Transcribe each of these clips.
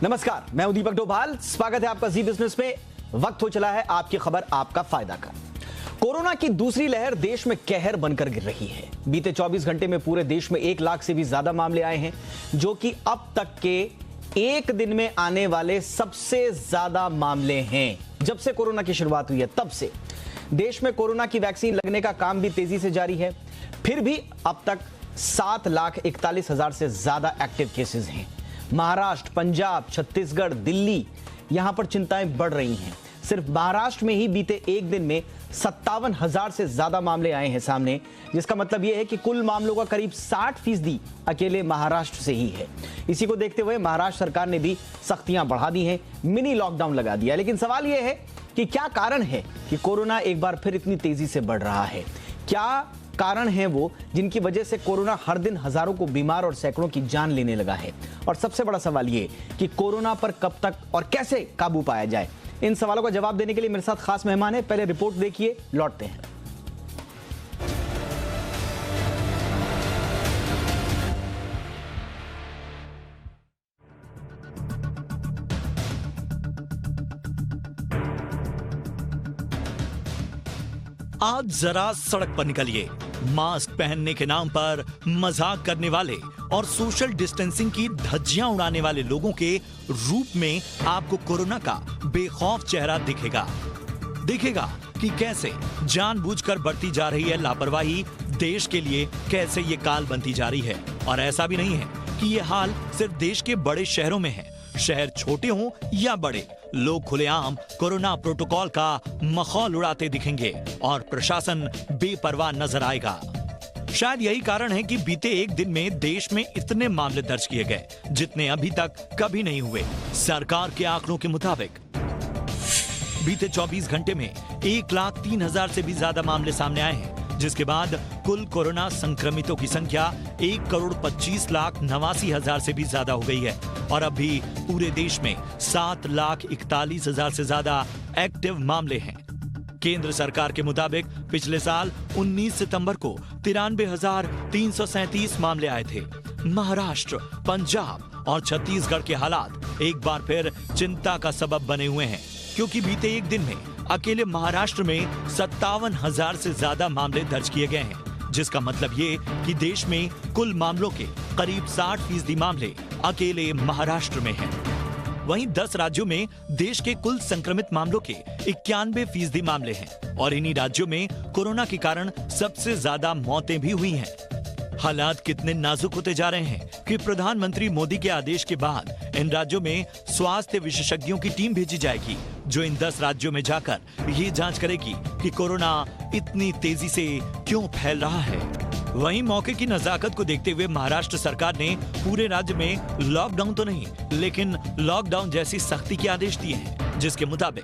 नमस्कार, मैं हूं दीपक डोभाल। स्वागत है आपका जी बिजनेस में। वक्त हो चला है आपकी खबर आपका फायदा का। कोरोना की दूसरी लहर देश में कहर बनकर गिर रही है। बीते 24 घंटे में पूरे देश में 1 लाख से भी ज्यादा मामले आए हैं, जो कि अब तक के एक दिन में आने वाले सबसे ज्यादा मामले हैं। जब से कोरोना की शुरुआत हुई है तब से देश में कोरोना की वैक्सीन लगने का काम भी तेजी से जारी है। फिर भी अब तक 7,41,000 से ज्यादा एक्टिव केसेस हैं। महाराष्ट्र, पंजाब, छत्तीसगढ़, दिल्ली, यहां पर चिंताएं बढ़ रही हैं। सिर्फ महाराष्ट्र में ही बीते एक दिन में 57,000 से ज्यादा मामले आए हैं सामने, जिसका मतलब यह है कि कुल मामलों का करीब 60% अकेले महाराष्ट्र से ही है। इसी को देखते हुए महाराष्ट्र सरकार ने भी सख्तियां बढ़ा दी हैं, मिनी लॉकडाउन लगा दिया। लेकिन सवाल यह है कि क्या कारण है कि कोरोना एक बार फिर इतनी तेजी से बढ़ रहा है? क्या कारण है वो जिनकी वजह से कोरोना हर दिन हजारों को बीमार और सैकड़ों की जान लेने लगा है? और सबसे बड़ा सवाल ये कि कोरोना पर कब तक और कैसे काबू पाया जाए? इन सवालों का जवाब देने के लिए मेरे साथ खास मेहमान है। पहले रिपोर्ट देखिए, लौटते हैं। आज जरा सड़क पर निकलिए। मास्क पहनने के नाम पर मजाक करने वाले और सोशल डिस्टेंसिंग की धज्जियां उड़ाने वाले लोगों के रूप में आपको कोरोना का बेखौफ चेहरा दिखेगा कि कैसे जानबूझकर बढ़ती जा रही है लापरवाही, देश के लिए कैसे ये काल बनती जा रही है। और ऐसा भी नहीं है कि ये हाल सिर्फ देश के बड़े शहरों में है। शहर छोटे हों या बड़े, लोग खुलेआम कोरोना प्रोटोकॉल का मखौल उड़ाते दिखेंगे और प्रशासन बेपरवाह नजर आएगा। शायद यही कारण है कि बीते एक दिन में देश में इतने मामले दर्ज किए गए जितने अभी तक कभी नहीं हुए। सरकार के आंकड़ों के मुताबिक बीते 24 घंटे में 1,03,000 से भी ज्यादा मामले सामने आए हैं, जिसके बाद कुल कोरोना संक्रमितों की संख्या 1,25,89,000 से भी ज्यादा हो गई है। और अब भी पूरे देश में 7,41,000 से ज्यादा एक्टिव मामले हैं। केंद्र सरकार के मुताबिक पिछले साल 19 सितंबर को 93,337 मामले आए थे। महाराष्ट्र, पंजाब और छत्तीसगढ़ के हालात एक बार फिर चिंता का सबब बने हुए हैं, क्योंकि बीते एक दिन में अकेले महाराष्ट्र में 57,000 से ज्यादा मामले दर्ज किए गए हैं, जिसका मतलब ये कि देश में कुल मामलों के करीब 60% मामले अकेले महाराष्ट्र में हैं। वहीं 10 राज्यों में देश के कुल संक्रमित मामलों के 91% मामले हैं और इन्हीं राज्यों में कोरोना के कारण सबसे ज्यादा मौतें भी हुई हैं। हालात कितने नाजुक होते जा रहे हैं कि प्रधानमंत्री मोदी के आदेश के बाद इन राज्यों में स्वास्थ्य विशेषज्ञों की टीम भेजी जाएगी, जो इन 10 राज्यों में जाकर ये जांच करेगी कि कोरोना इतनी तेजी से क्यों फैल रहा है। वहीं मौके की नजाकत को देखते हुए महाराष्ट्र सरकार ने पूरे राज्य में लॉकडाउन तो नहीं, लेकिन लॉकडाउन जैसी सख्ती के आदेश दिए हैं, जिसके मुताबिक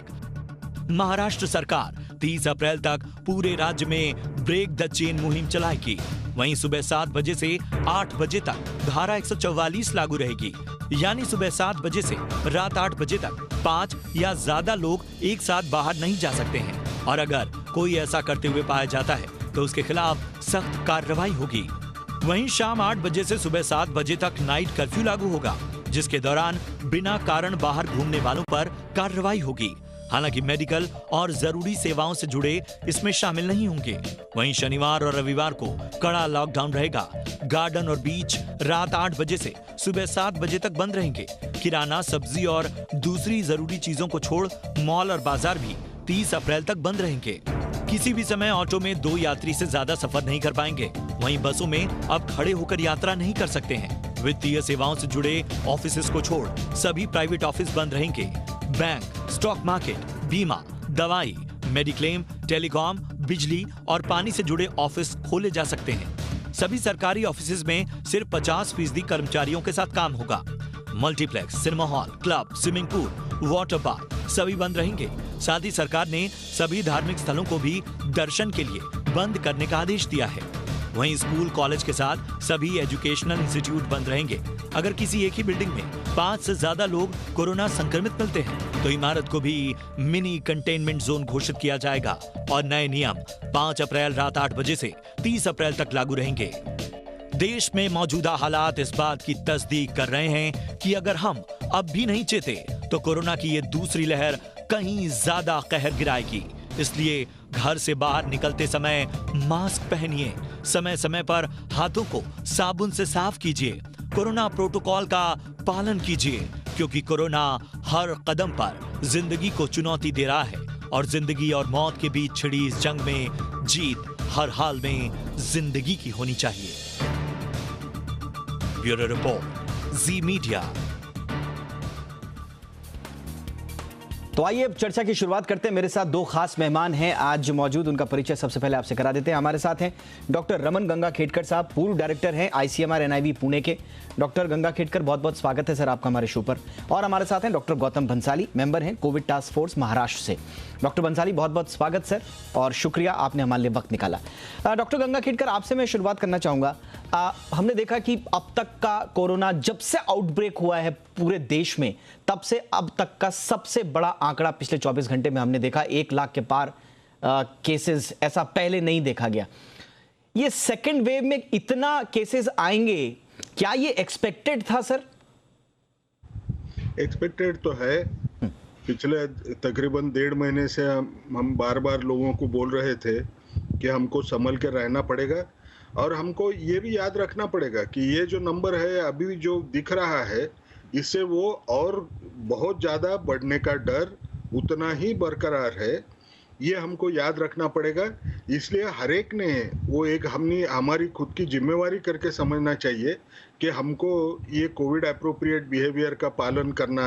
महाराष्ट्र सरकार 30 अप्रैल तक पूरे राज्य में ब्रेक द चेन मुहिम चलाएगी। वहीं सुबह 7 बजे से 8 बजे तक धारा 144 लागू रहेगी, यानी सुबह 7 बजे से रात 8 बजे तक 5 या ज्यादा लोग एक साथ बाहर नहीं जा सकते हैं। और अगर कोई ऐसा करते हुए पाया जाता है तो उसके खिलाफ सख्त कार्रवाई होगी। वहीं शाम 8 बजे से सुबह 7 बजे तक नाइट कर्फ्यू लागू होगा, जिसके दौरान बिना कारण बाहर घूमने वालों पर कार्रवाई होगी। हालांकि मेडिकल और जरूरी सेवाओं से जुड़े इसमें शामिल नहीं होंगे। वहीं शनिवार और रविवार को कड़ा लॉकडाउन रहेगा। गार्डन और बीच रात 8 बजे से सुबह 7 बजे तक बंद रहेंगे। किराना, सब्जी और दूसरी जरूरी चीजों को छोड़ मॉल और बाजार भी 30 अप्रैल तक बंद रहेंगे। किसी भी समय ऑटो में 2 यात्री से ज्यादा सफर नहीं कर पाएंगे। वहीं बसों में अब खड़े होकर यात्रा नहीं कर सकते हैं। वित्तीय सेवाओं से जुड़े ऑफिसेज को छोड़ सभी प्राइवेट ऑफिस बंद रहेंगे। बैंक, स्टॉक मार्केट, बीमा, दवाई, मेडिक्लेम, टेलीकॉम, बिजली और पानी से जुड़े ऑफिस खोले जा सकते हैं। सभी सरकारी ऑफिसेज में सिर्फ 50% कर्मचारियों के साथ काम होगा। Multiplex, cinema hall, club, swimming pool, water park सभी बंद रहेंगे। साथ ही सरकार ने सभी धार्मिक स्थलों को भी दर्शन के लिए बंद करने का आदेश दिया है। वहीं स्कूल, कॉलेज के साथ सभी एजुकेशनल इंस्टीट्यूट बंद रहेंगे। अगर किसी एक ही बिल्डिंग में 5 से ज्यादा लोग कोरोना संक्रमित मिलते हैं तो इमारत को भी मिनी कंटेनमेंट जोन घोषित किया जाएगा और नए नियम 5 अप्रैल रात 8 बजे से 30 अप्रैल तक लागू रहेंगे। देश में मौजूदा हालात इस बात की तस्दीक कर रहे हैं कि अगर हम अब भी नहीं चेते तो कोरोना की ये दूसरी लहर कहीं ज्यादा कहर गिराएगी। इसलिए घर से बाहर निकलते समय मास्क पहनिए, समय समय पर हाथों को साबुन से साफ कीजिए, कोरोना प्रोटोकॉल का पालन कीजिए, क्योंकि कोरोना हर कदम पर जिंदगी को चुनौती दे रहा है और जिंदगी और मौत के बीच छिड़ी इस जंग में जीत हर हाल में जिंदगी की होनी चाहिए। ब्यूरो रिपोर्ट, जी मीडिया। तो आइए अब चर्चा की शुरुआत करते हैं। मेरे साथ दो खास मेहमान हैं आज मौजूद, उनका परिचय सबसे पहले आपसे करा देते हैं। हमारे साथ हैं डॉक्टर रमन गंगाखेडकर साहब, पूर्व डायरेक्टर हैं ICMR NIV पुणे के। डॉक्टर गंगाखेडकर, बहुत बहुत स्वागत है सर आपका हमारे शो पर। और हमारे साथ हैं डॉक्टर गौतम भंसाली, मेंबर हैं कोविड टास्क फोर्स महाराष्ट्र से। डॉक्टर भंसाली, बहुत बहुत स्वागत सर और शुक्रिया आपने हमारे लिए वक्त निकाला। डॉक्टर गंगाखेडकर, आपसे मैं शुरुआत करना चाहूंगा। हमने देखा कि अब तक का कोरोना जब से आउटब्रेक हुआ है पूरे देश में, तब से अब तक का सबसे बड़ा आंकड़ा पिछले 24 घंटे में हमने देखा। 1 लाख के पार केसेस, ऐसा पहले नहीं देखा गया। ये सेकेंड वेव में इतना केसेस आएंगे, क्या ये एक्सपेक्टेड था सर? एक्सपेक्टेड तो है। पिछले तकरीबन 1.5 महीने से हम बार बार लोगों को बोल रहे थे कि हमको संभल के रहना पड़ेगा और हमको ये भी याद रखना पड़ेगा कि ये जो नंबर है अभी जो दिख रहा है, इससे वो और बहुत ज़्यादा बढ़ने का डर उतना ही बरकरार है। ये हमको याद रखना पड़ेगा। इसलिए हर एक ने वो एक हमारी खुद की जिम्मेवारी करके समझना चाहिए कि हमको ये कोविड एप्रोप्रिएट बिहेवियर का पालन करना,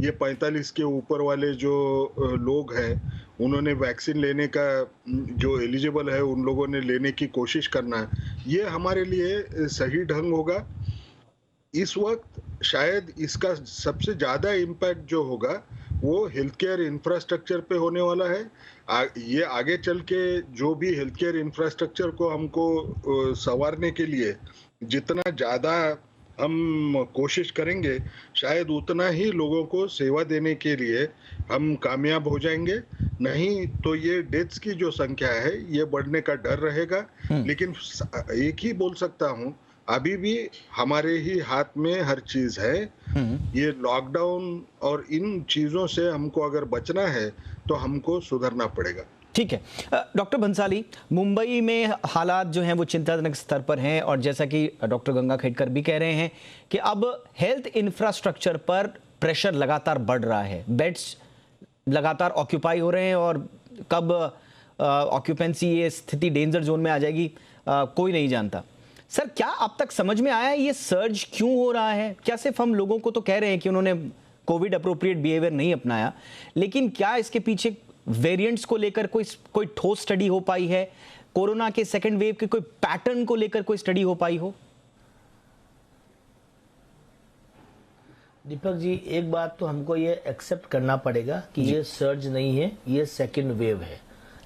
ये 45 के ऊपर वाले जो लोग हैं उन्होंने वैक्सीन लेने का, जो एलिजिबल है उन लोगों ने लेने की कोशिश करना, ये हमारे लिए सही ढंग होगा। इस वक्त शायद इसका सबसे ज़्यादा इम्पैक्ट जो होगा वो हेल्थ केयर इंफ्रास्ट्रक्चर पे होने वाला है। ये आगे चल के जो भी हेल्थ केयर इंफ्रास्ट्रक्चर को हमको संवारने के लिए जितना ज़्यादा हम कोशिश करेंगे, शायद उतना ही लोगों को सेवा देने के लिए हम कामयाब हो जाएंगे। नहीं तो ये डेथ्स की जो संख्या है ये बढ़ने का डर रहेगा। लेकिन एक ही बोल सकता हूँ, अभी भी हमारे ही हाथ में हर चीज है। ये लॉकडाउन और इन चीजों से हमको अगर बचना है तो हमको सुधरना पड़ेगा। ठीक है डॉक्टर भंसाली, मुंबई में हालात जो हैं वो चिंताजनक स्तर पर हैं और जैसा कि डॉक्टर गंगाखेडकर भी कह रहे हैं कि अब हेल्थ इंफ्रास्ट्रक्चर पर प्रेशर लगातार बढ़ रहा है, बेड्स लगातार ऑक्यूपाई हो रहे हैं और कब ऑक्यूपेंसी ये स्थिति डेंजर जोन में आ जाएगी कोई नहीं जानता। सर, क्या अब तक समझ में आया ये सर्ज क्यों हो रहा है? क्या सिर्फ हम लोगों को तो कह रहे हैं कि उन्होंने कोविड अप्रोप्रिएट बिहेवियर नहीं अपनाया, लेकिन क्या इसके पीछे वेरिएंट्स को लेकर कोई ठोस स्टडी हो पाई है? कोरोना के सेकंड वेव के कोई पैटर्न को लेकर कोई स्टडी हो पाई हो? दीपक जी, एक बात तो हमको ये एक्सेप्ट करना पड़ेगा कि ये सर्ज नहीं है, ये सेकंड वेव है।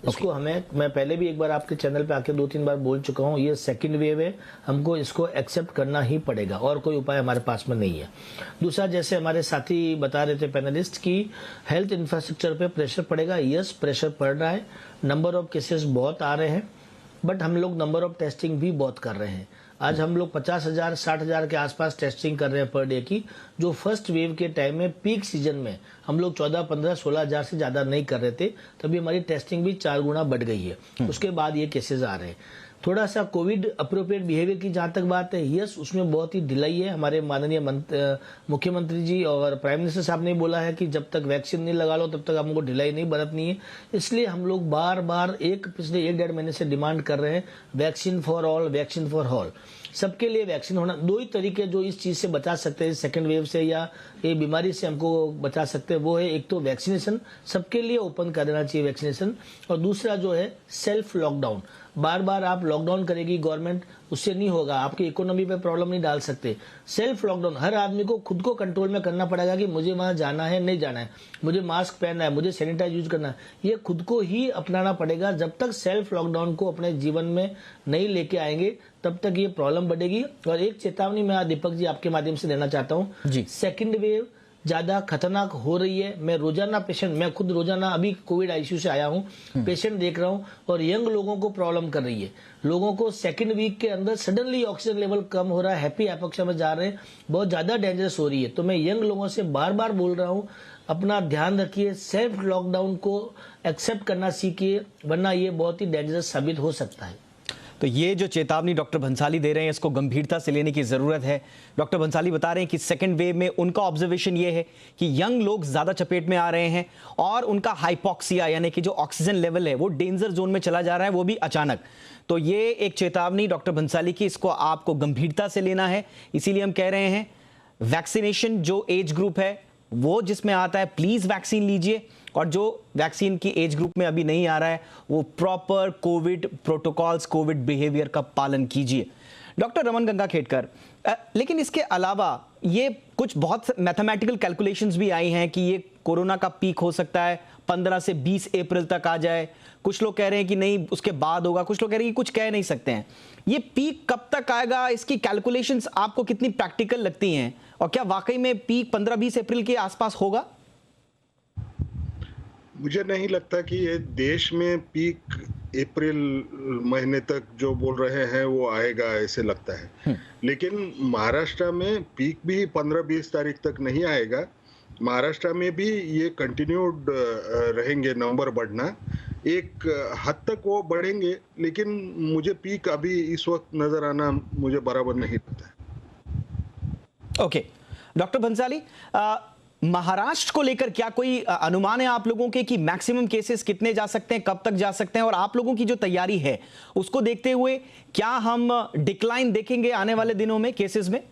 इसको मैं पहले भी एक बार आपके चैनल पे आके 2-3 बार बोल चुका हूँ, ये सेकंड वेव है, हमको इसको एक्सेप्ट करना ही पड़ेगा और कोई उपाय हमारे पास में नहीं है। दूसरा, जैसे हमारे साथी बता रहे थे पैनलिस्ट की हेल्थ इंफ्रास्ट्रक्चर पे प्रेशर पड़ेगा, यस प्रेशर पड़ रहा है, नंबर ऑफ केसेस बहुत आ रहे हैं, बट हम लोग नंबर ऑफ टेस्टिंग भी बहुत कर रहे हैं। आज हम लोग 50,000 60,000 के आसपास टेस्टिंग कर रहे हैं पर डे की, जो फर्स्ट वेव के टाइम में पीक सीजन में हम लोग 14, 15, 16,000 से ज्यादा नहीं कर रहे थे, तभी हमारी टेस्टिंग भी 4 गुना बढ़ गई है। उसके बाद ये केसेस आ रहे हैं। थोड़ा सा कोविड अप्रोप्रिएट बिहेवियर की जहां तक बात है, यस उसमें बहुत ही डिलाई है। हमारे माननीय मुख्यमंत्री जी और प्राइम मिनिस्टर साहब ने बोला है कि जब तक वैक्सीन नहीं लगा लो तब तक हमको ढिलाई नहीं बरतनी है। इसलिए हम लोग बार बार पिछले 1-1.5 महीने से डिमांड कर रहे हैं vaccine for all, vaccine for all, सबके लिए वैक्सीन होना। 2 ही तरीके जो इस चीज से बचा सकते हैं, सेकंड वेव से या ये बीमारी से हमको बचा सकते हैं, वो है एक तो वैक्सीनेशन, सबके लिए ओपन कर देना चाहिए वैक्सीनेशन, और दूसरा जो है सेल्फ लॉकडाउन। बार बार आप लॉकडाउन करेगी गवर्नमेंट, उससे नहीं होगा, आपकी इकोनॉमी पे प्रॉब्लम नहीं डाल सकते। सेल्फ लॉकडाउन, हर आदमी को खुद को कंट्रोल में करना पड़ेगा कि मुझे वहां जाना है नहीं जाना है, मुझे मास्क पहनना है, मुझे सैनिटाइज यूज करना है, ये खुद को ही अपनाना पड़ेगा। जब तक सेल्फ लॉकडाउन को अपने जीवन में नहीं लेके आएंगे तब तक ये प्रॉब्लम बढ़ेगी। और एक चेतावनी मैं दीपक जी आपके माध्यम से देना चाहता हूँ, सेकेंड वेव ज़्यादा खतरनाक हो रही है। मैं रोजाना पेशेंट, मैं खुद रोजाना अभी कोविड आईसीयू से आया हूँ, पेशेंट देख रहा हूँ और यंग लोगों को प्रॉब्लम कर रही है। लोगों को सेकंड वीक के अंदर सडनली ऑक्सीजन लेवल कम हो रहा है, हैप्पी एपोक्सिया में जा रहे हैं, बहुत ज़्यादा डेंजरस हो रही है। तो मैं यंग लोगों से बार बार बोल रहा हूँ, अपना ध्यान रखिए, सेल्फ लॉकडाउन को एक्सेप्ट करना सीखिए, वरना ये बहुत ही डेंजरस साबित हो सकता है। तो ये जो चेतावनी डॉक्टर भंसाली दे रहे हैं, इसको गंभीरता से लेने की जरूरत है। डॉक्टर भंसाली बता रहे हैं कि सेकंड वेव में उनका ऑब्जर्वेशन ये है कि यंग लोग ज्यादा चपेट में आ रहे हैं और उनका हाइपोक्सिया यानी कि जो ऑक्सीजन लेवल है वो डेंजर जोन में चला जा रहा है, वो भी अचानक। तो ये एक चेतावनी डॉक्टर भंसाली की, इसको आपको गंभीरता से लेना है। इसीलिए हम कह रहे हैं वैक्सीनेशन जो एज ग्रुप है वो जिसमें आता है, प्लीज वैक्सीन लीजिए, और जो वैक्सीन की एज ग्रुप में अभी नहीं आ रहा है वो proper Covid protocols, Covid behaviour का पालन कीजिए। डॉक्टर रमन गंगाखेडकर, लेकिन इसके अलावा ये कुछ बहुत मैथमेटिकल कैलकुलेशंस भी आई हैं कि ये कोरोना का पीक हो सकता है 15 से 20 अप्रैल तक आ जाए। कुछ लोग कह रहे हैं कि नहीं उसके बाद होगा, कुछ लोग कह रहे हैं कि कुछ कह नहीं सकते हैं। ये पीक कब तक आएगा, इसकी कैलकुलेशंस आपको कितनी प्रैक्टिकल लगती हैं, और क्या वाकई में पीक 15-20 अप्रैल के आसपास होगा? मुझे नहीं लगता कि ये देश में पीक अप्रैल महीने तक जो बोल रहे हैं वो आएगा, ऐसे लगता है। लेकिन महाराष्ट्र में पीक भी 15-20 तारीख तक नहीं आएगा। महाराष्ट्र में भी ये कंटिन्यूड रहेंगे नंबर बढ़ना, एक हद तक वो बढ़ेंगे, लेकिन मुझे पीक अभी इस वक्त नजर आना मुझे बराबर नहीं लगता है। ओके, डॉक्टर भंसाली, महाराष्ट्र को लेकर क्या कोई अनुमान है आप लोगों के कि मैक्सिमम केसेस कितने जा सकते हैं, कब तक जा सकते हैं, और आप लोगों की जो तैयारी है उसको देखते हुए क्या हम डिक्लाइन देखेंगे आने वाले दिनों में केसेस में?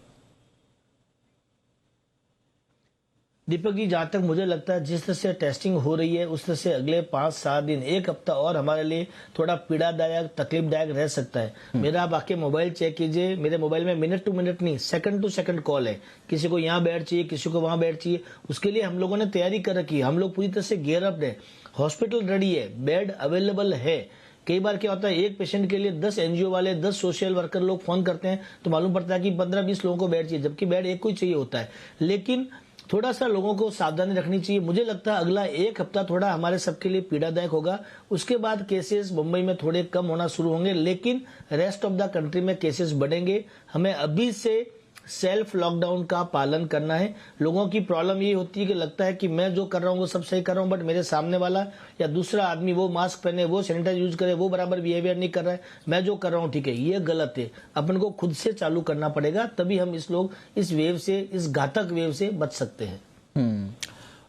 दीपक जी, जहां तक मुझे लगता है जिस तरह से टेस्टिंग हो रही है उस तरह से अगले 5-7 दिन, एक हफ्ता और हमारे लिए थोड़ा पीड़ादायक, तकलीफदायक रह सकता है। मेरा आप आके मोबाइल चेक कीजिए, मेरे मोबाइल में मिनट टू मिनट नहीं, सेकंड टू सेकंड कॉल है। किसी को यहाँ बेड चाहिए, किसी को वहां बेड चाहिए, उसके लिए हम लोगों ने तैयारी कर रखी है। हम लोग पूरी तरह से गियर अप है, हॉस्पिटल रेडी है, बेड अवेलेबल है। कई बार क्या होता है, एक पेशेंट के लिए 10 एनजीओ वाले, 10 सोशल वर्कर लोग फोन करते हैं तो मालूम पड़ता है कि 15-20 लोगों को बेड चाहिए, जबकि बेड एक को ही चाहिए होता है। लेकिन थोड़ा सा लोगों को सावधानी रखनी चाहिए। मुझे लगता है अगला एक हफ्ता थोड़ा हमारे सबके लिए पीड़ादायक होगा। उसके बाद केसेस मुंबई में थोड़े कम होना शुरू होंगे, लेकिन रेस्ट ऑफ द कंट्री में केसेस बढ़ेंगे। हमें अभी से सेल्फ लॉकडाउन का पालन करना है। लोगों की प्रॉब्लम ये होती है कि लगता है कि मैं जो कर रहा हूँ वो सब सही कर रहा हूँ, बट मेरे सामने वाला या दूसरा आदमी वो मास्क पहने, वो सैनिटाइजर यूज करे, वो बराबर बिहेवियर नहीं कर रहा है, मैं जो कर रहा हूँ ठीक है। ये गलत है। अपन को खुद से चालू करना पड़ेगा, तभी हम इस वेव से, इस घातक वेव से बच सकते हैं।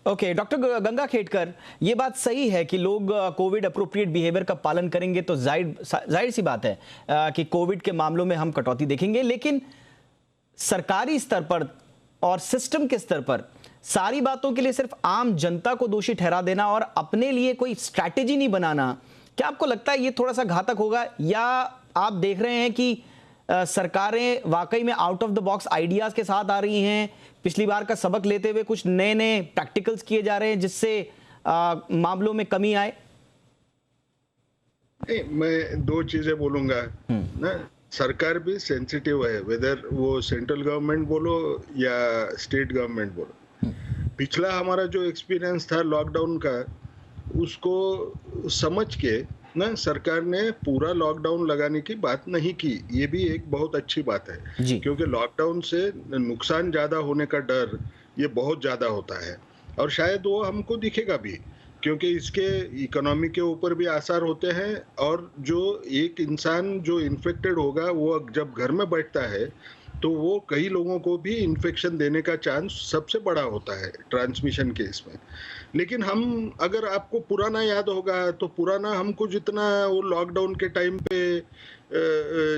ओके, डॉक्टर गंगाखेडकर, ये बात सही है कि लोग कोविड अप्रोप्रिएट बिहेवियर का पालन करेंगे तो जाहिर सी बात है कि कोविड के मामलों में हम कटौती देखेंगे। लेकिन सरकारी स्तर पर और सिस्टम के स्तर पर सारी बातों के लिए सिर्फ आम जनता को दोषी ठहरा देना और अपने लिए कोई स्ट्रैटेजी नहीं बनाना, क्या आपको लगता है ये थोड़ा सा घातक होगा? या आप देख रहे हैं कि सरकारें वाकई में out of the box ideas के साथ आ रही हैं, पिछली बार का सबक लेते हुए कुछ नए नए प्रैक्टिकल्स किए जा रहे हैं जिससे मामलों में कमी आए? मैं दो चीजें बोलूंगा ना। सरकार भी सेंसिटिव है, वेदर वो सेंट्रल गवर्नमेंट बोलो या स्टेट गवर्नमेंट बोलो। पिछला हमारा जो एक्सपीरियंस था लॉकडाउन का, उसको समझ के ना सरकार ने पूरा लॉकडाउन लगाने की बात नहीं की। ये भी एक बहुत अच्छी बात है, क्योंकि लॉकडाउन से नुकसान ज्यादा होने का डर ये बहुत ज्यादा होता है, और शायद वो हमको दिखेगा भी, क्योंकि इसके इकोनॉमी के ऊपर भी असर होते हैं। और जो एक इंसान जो इन्फेक्टेड होगा वो जब घर में बैठता है तो वो कई लोगों को भी इन्फेक्शन देने का चांस सबसे बड़ा होता है ट्रांसमिशन केस में। लेकिन हम, अगर आपको पुराना याद होगा तो पुराना हमको जितना वो लॉकडाउन के टाइम पे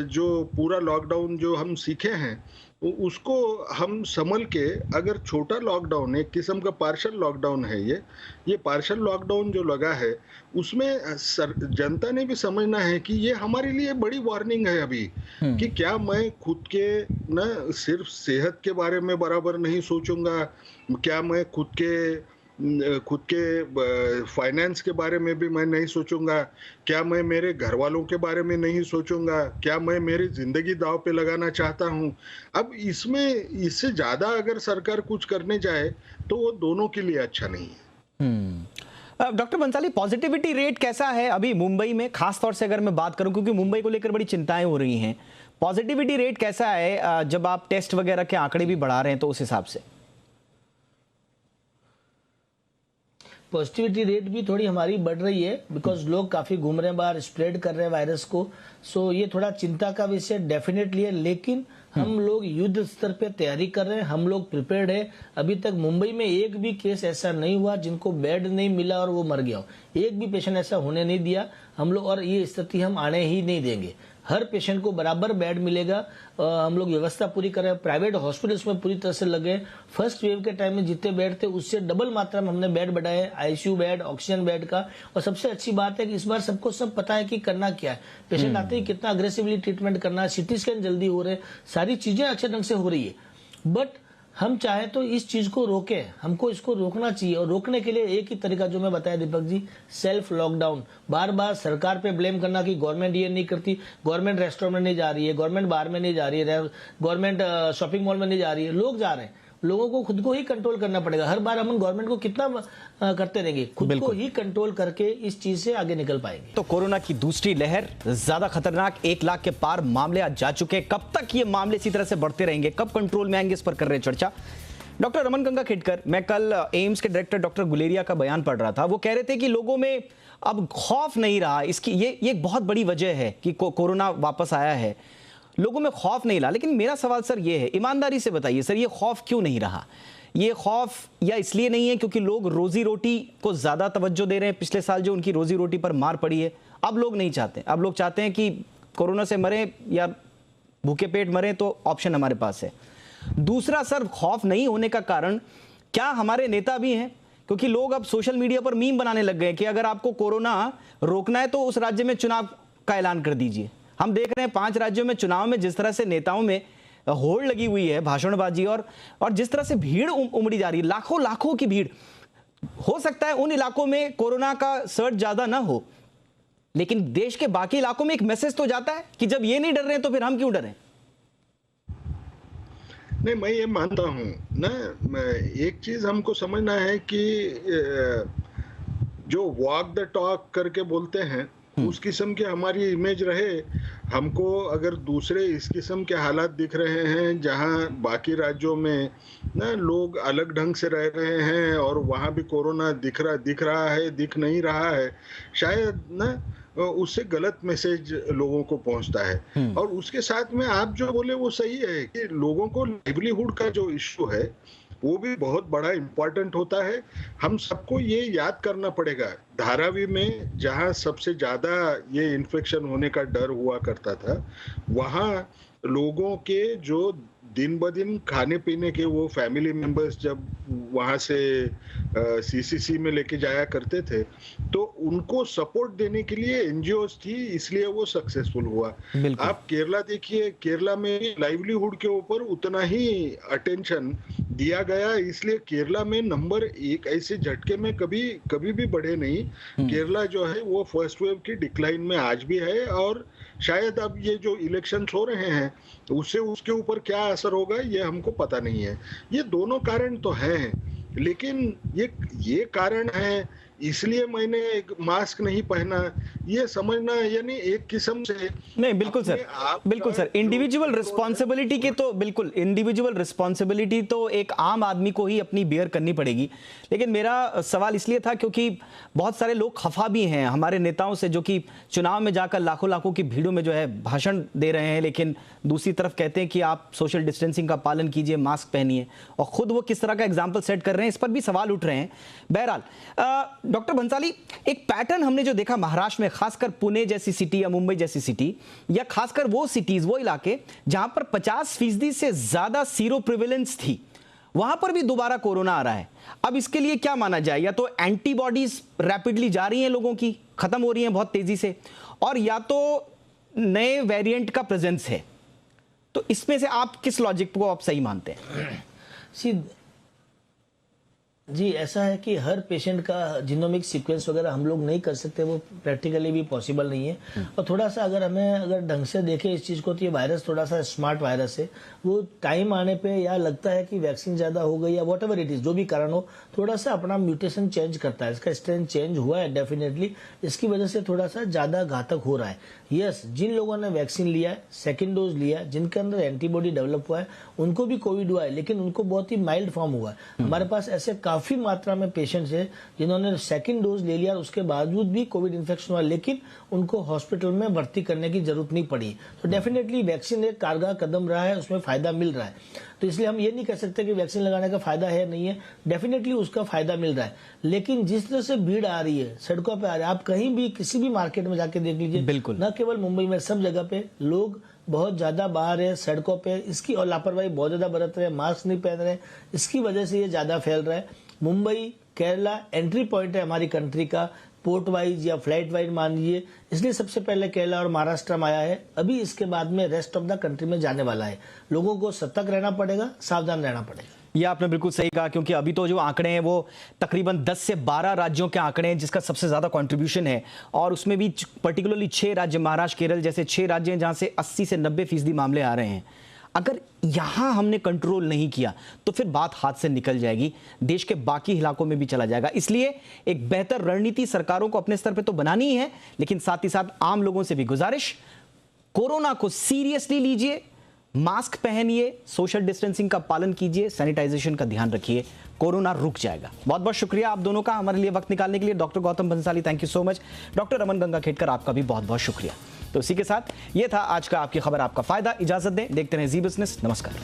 जो पूरा लॉकडाउन जो हम सीखे हैं उसको हम संभल के, अगर छोटा लॉकडाउन, एक किस्म का पार्शियल लॉकडाउन है ये पार्शियल लॉकडाउन जो लगा है उसमें जनता ने भी समझना है कि ये हमारे लिए बड़ी वार्निंग है अभी, कि क्या मैं खुद के न सिर्फ सेहत के बारे में बराबर नहीं सोचूंगा, क्या मैं खुद के खुद के फाइनेंस के बारे में भी मैं नहीं सोचूंगा? क्या मैं मेरे घर वालों के बारे में नहीं सोचूंगा? क्या मैं मेरी जिंदगी दांव पे लगाना चाहता हूं? अब इसमें इससे ज्यादा अगर सरकार कुछ करने जाए तो वो दोनों के लिए अच्छा नहीं है। डॉक्टर बंसाली, पॉजिटिविटी रेट कैसा है अभी मुंबई में, खास तौर से अगर मैं बात करूं, क्योंकि मुंबई को लेकर बड़ी चिंताएं हो रही हैं। पॉजिटिविटी रेट कैसा है जब आप टेस्ट वगैरह के आंकड़े भी बढ़ा रहे हैं तो उस हिसाब से? पॉजिटिविटी रेट भी थोड़ी हमारी बढ़ रही है, बिकॉज लोग काफी घूम रहे हैं बाहर, स्प्रेड कर रहे हैं वायरस को। सो ये थोड़ा चिंता का विषय डेफिनेटली है, लेकिन हम लोग युद्ध स्तर पे तैयारी कर रहे हैं, हम लोग प्रिपेयर्ड है। अभी तक मुंबई में एक भी केस ऐसा नहीं हुआ जिनको बेड नहीं मिला और वो मर गया हो, एक भी पेशेंट ऐसा होने नहीं दिया हम लोग, और ये स्थिति हम आने ही नहीं देंगे। हर पेशेंट को बराबर बेड मिलेगा। हम लोग व्यवस्था पूरी कर रहे हैं, प्राइवेट हॉस्पिटल्स में पूरी तरह से लगे। फर्स्ट वेव के टाइम में जितने बेड थे उससे डबल मात्रा में हमने बेड बढ़ाए, आईसीयू बेड, ऑक्सीजन बेड का। और सबसे अच्छी बात है कि इस बार सबको सब पता है कि करना क्या है। पेशेंट आते ही कितना अग्रेसिवली ट्रीटमेंट करना है, सिटी स्कैन जल्दी हो रहे, सारी चीजें अच्छे ढंग से हो रही है। बट हम चाहे तो इस चीज को रोके, हमको इसको रोकना चाहिए, और रोकने के लिए एक ही तरीका जो मैं बताया दीपक जी, सेल्फ लॉकडाउन। बार बार सरकार पे ब्लेम करना कि गवर्नमेंट ये नहीं करती, गवर्नमेंट रेस्टोरेंट में नहीं जा रही है, गवर्नमेंट बार में नहीं जा रही है, गवर्नमेंट शॉपिंग मॉल में नहीं जा रही है, लोग जा रहे हैं। लोगों को खुद को ही कंट्रोल करना पड़ेगा। हर बार हम गवर्नमेंट को कितना करते रहेंगे, खुद को ही कंट्रोल करके इस चीज से आगे निकल पाएंगे। तो कोरोना की दूसरी लहर ज्यादा खतरनाक, 1 लाख के पार मामले आज जा चुके हैं। कब तक ये मामले इसी तरह से बढ़ते रहेंगे, कब कंट्रोल में आएंगे, इस पर कर रहे हैं चर्चा डॉक्टर रमन गंगा खेडकर। मैं कल एम्स के डायरेक्टर डॉक्टर गुलेरिया का बयान पढ़ रहा था, वो कह रहे थे कि लोगों में अब खौफ नहीं रहा। इसकी ये एक बहुत बड़ी वजह है कि कोरोना वापस आया है, लोगों में खौफ नहीं रहा। लेकिन मेरा सवाल सर ये है, ईमानदारी से बताइए सर, ये खौफ क्यों नहीं रहा? ये खौफ या इसलिए नहीं है क्योंकि लोग रोजी रोटी को ज्यादा तवज्जो दे रहे हैं? पिछले साल जो उनकी रोजी रोटी पर मार पड़ी है, अब लोग नहीं चाहते। अब लोग चाहते हैं कि कोरोना से मरे या भूखे पेट मरे तो ऑप्शन हमारे पास है। दूसरा सर, खौफ नहीं होने का कारण क्या हमारे नेता भी हैं? क्योंकि लोग अब सोशल मीडिया पर मीम बनाने लग गए कि अगर आपको कोरोना रोकना है तो उस राज्य में चुनाव का ऐलान कर दीजिए। हम देख रहे हैं 5 राज्यों में चुनाव में जिस तरह से नेताओं में होड़ लगी हुई है, भाषणबाजी और जिस तरह से भीड़ उमड़ी जा रही है, लाखों की भीड़। हो सकता है उन इलाकों में कोरोना का सर्ज ज्यादा ना हो, लेकिन देश के बाकी इलाकों में एक मैसेज तो जाता है कि जब ये नहीं डर रहे हैं तो फिर हम क्यों डरें? नहीं, मैं ये मानता हूँ ना, एक चीज हमको समझना है कि जो वॉक द टॉक करके बोलते हैं उस किस्म की हमारी इमेज रहे। हमको अगर दूसरे इस किस्म के हालात दिख रहे हैं जहां बाकी राज्यों में ना लोग अलग ढंग से रह रहे हैं और वहां भी कोरोना दिख रहा है, दिख नहीं रहा है, शायद ना उससे गलत मैसेज लोगों को पहुंचता है। और उसके साथ में आप जो बोले वो सही है कि लोगों को लाइवलीहुड का जो इश्यू है वो भी बहुत बड़ा इम्पोर्टेंट होता है। हम सबको ये याद करना पड़ेगा, धारावी में जहां सबसे ज्यादा ये इन्फेक्शन होने का डर हुआ करता था, वहां लोगों के जो दिन ब दिन खाने पीने के वो फैमिली मेंबर्स जब वहां से सीसीसी में लेके जाया करते थे तो उनको सपोर्ट देने के लिए एनजीओज थी, इसलिए वो सक्सेसफुल हुआ। आप केरला देखिए, केरला में लाइवलीहुड के ऊपर उतना ही अटेंशन दिया गया, इसलिए केरला में नंबर 1 ऐसे झटके में कभी भी बढ़े नहीं। केरला जो है वो फर्स्ट वेव की डिक्लाइन में आज भी है, और शायद अब ये जो इलेक्शंस हो रहे हैं उससे उसके ऊपर क्या असर होगा ये हमको पता नहीं है। ये दोनों कारण तो हैं, लेकिन ये कारण है इसलिए मैंने एक मास्क नहीं पहना, ये समझना यानी एक किस्म से नहीं। बिल्कुल सर, इंडिविजुअल रिस्पॉन्सिबिलिटी के तो बिल्कुल इंडिविजुअल रिस्पॉन्सिबिलिटी तो एक आम आदमी को ही अपनी बेयर करनी पड़ेगी। लेकिन मेरा सवाल इसलिए था क्योंकि बहुत सारे लोग खफा भी हैं हमारे नेताओं से, जो कि चुनाव में जाकर लाखों की भीड़ों में जो है भाषण दे रहे हैं, लेकिन दूसरी तरफ कहते हैं कि आप सोशल डिस्टेंसिंग का पालन कीजिए, मास्क पहनिए, और खुद वो किस तरह का एग्जाम्पल सेट कर रहे हैं, इस पर भी सवाल उठ रहे हैं। बहरहाल डॉक्टर बंसाली, एक पैटर्न हमने जो देखा महाराष्ट्र में, खासकर पुणे जैसी सिटी या मुंबई जैसी सिटी, या खासकर वो सिटीज, वो इलाके जहां पर 50% से ज्यादा सीरो प्रिवेलेंस थी, वहां पर भी दोबारा कोरोना आ रहा है। अब इसके लिए क्या माना जाए? या तो एंटीबॉडीज रैपिडली जा रही हैं लोगों की, खत्म हो रही हैं बहुत तेजी से, और या तो नए वेरिएंट का प्रेजेंस है। तो इसमें से आप किस लॉजिक को आप सही मानते हैं? जी, ऐसा है कि हर पेशेंट का जीनोमिक सीक्वेंस वगैरह हम लोग नहीं कर सकते, वो प्रैक्टिकली भी पॉसिबल नहीं है। और थोड़ा सा अगर ढंग से देखें इस चीज़ को, तो ये वायरस थोड़ा सा स्मार्ट वायरस है। वो टाइम आने पे या लगता है कि वैक्सीन ज़्यादा हो गई या वॉट एवर इट इज़, जो भी कारण हो, थोड़ा सा अपना म्यूटेशन चेंज करता है। इसका स्ट्रेन चेंज हुआ है डेफिनेटली, इसकी वजह से थोड़ा सा ज़्यादा घातक हो रहा है। यस, जिन लोगों ने वैक्सीन लिया है, सेकेंड डोज लिया है, जिनके अंदर एंटीबॉडी डेवलप हुआ है, उनको भी कोविड हुआ है, लेकिन उनको बहुत ही माइल्ड फॉर्म हुआ है। हमारे पास ऐसे काफ़ी मात्रा में पेशेंट्स है जिन्होंने सेकंड डोज ले लिया और उसके बावजूद भी कोविड इन्फेक्शन हुआ, लेकिन उनको हॉस्पिटल में भर्ती करने की जरूरत नहीं पड़ी। तो डेफिनेटली वैक्सीन एक कारगर कदम रहा है, उसमें फायदा मिल रहा है। तो इसलिए हम ये नहीं कह सकते कि वैक्सीन लगाने का फायदा है नहीं है, डेफिनेटली उसका फायदा मिल रहा है। लेकिन जिस तरह से भीड़ आ रही है, सड़कों पर आ रही है, आप कहीं भी किसी भी मार्केट में जाके देख लीजिए, बिल्कुल, न केवल मुंबई में, सब जगह पे लोग बहुत ज्यादा बाहर है सड़कों पे, इसकी और लापरवाही बहुत ज्यादा बरत रहे हैं, मास्क नहीं पहन रहे, इसकी वजह से ये ज्यादा फैल रहा है। मुंबई, केरला एंट्री पॉइंट है हमारी कंट्री का, पोर्ट वाइज या फ्लाइट वाइज मान लीजिए, इसलिए सबसे पहले केरला और महाराष्ट्र में आया है। अभी इसके बाद में रेस्ट ऑफ द कंट्री में जाने वाला है। लोगों को सतर्क रहना पड़ेगा, सावधान रहना पड़ेगा। ये आपने बिल्कुल सही कहा, क्योंकि अभी तो जो आंकड़े हैं वो तकरीबन 10 से 12 राज्यों के आंकड़े हैं, जिसका सबसे ज्यादा कंट्रीब्यूशन है। और उसमें भी पर्टिकुलरली 6 राज्य, महाराष्ट्र, केरल जैसे 6 राज्य हैं जहां से 80 से 90% मामले आ रहे हैं। अगर यहां हमने कंट्रोल नहीं किया तो फिर बात हाथ से निकल जाएगी, देश के बाकी इलाकों में भी चला जाएगा। इसलिए एक बेहतर रणनीति सरकारों को अपने स्तर पे तो बनानी ही है, लेकिन साथ ही साथ आम लोगों से भी गुजारिश, कोरोना को सीरियसली लीजिए, मास्क पहनिए, सोशल डिस्टेंसिंग का पालन कीजिए, सैनिटाइजेशन का ध्यान रखिए, कोरोना रुक जाएगा। बहुत बहुत शुक्रिया आप दोनों का हमारे लिए वक्त निकालने के लिए। Doctor Gautam Bansali, thank you so much. Doctor Raman Gangakhedkar, आपका भी बहुत बहुत शुक्रिया। तो इसी के साथ ये था आज का आपकी खबर आपका फायदा। इजाजत दें, देखते रहें जी बिजनेस। नमस्कार।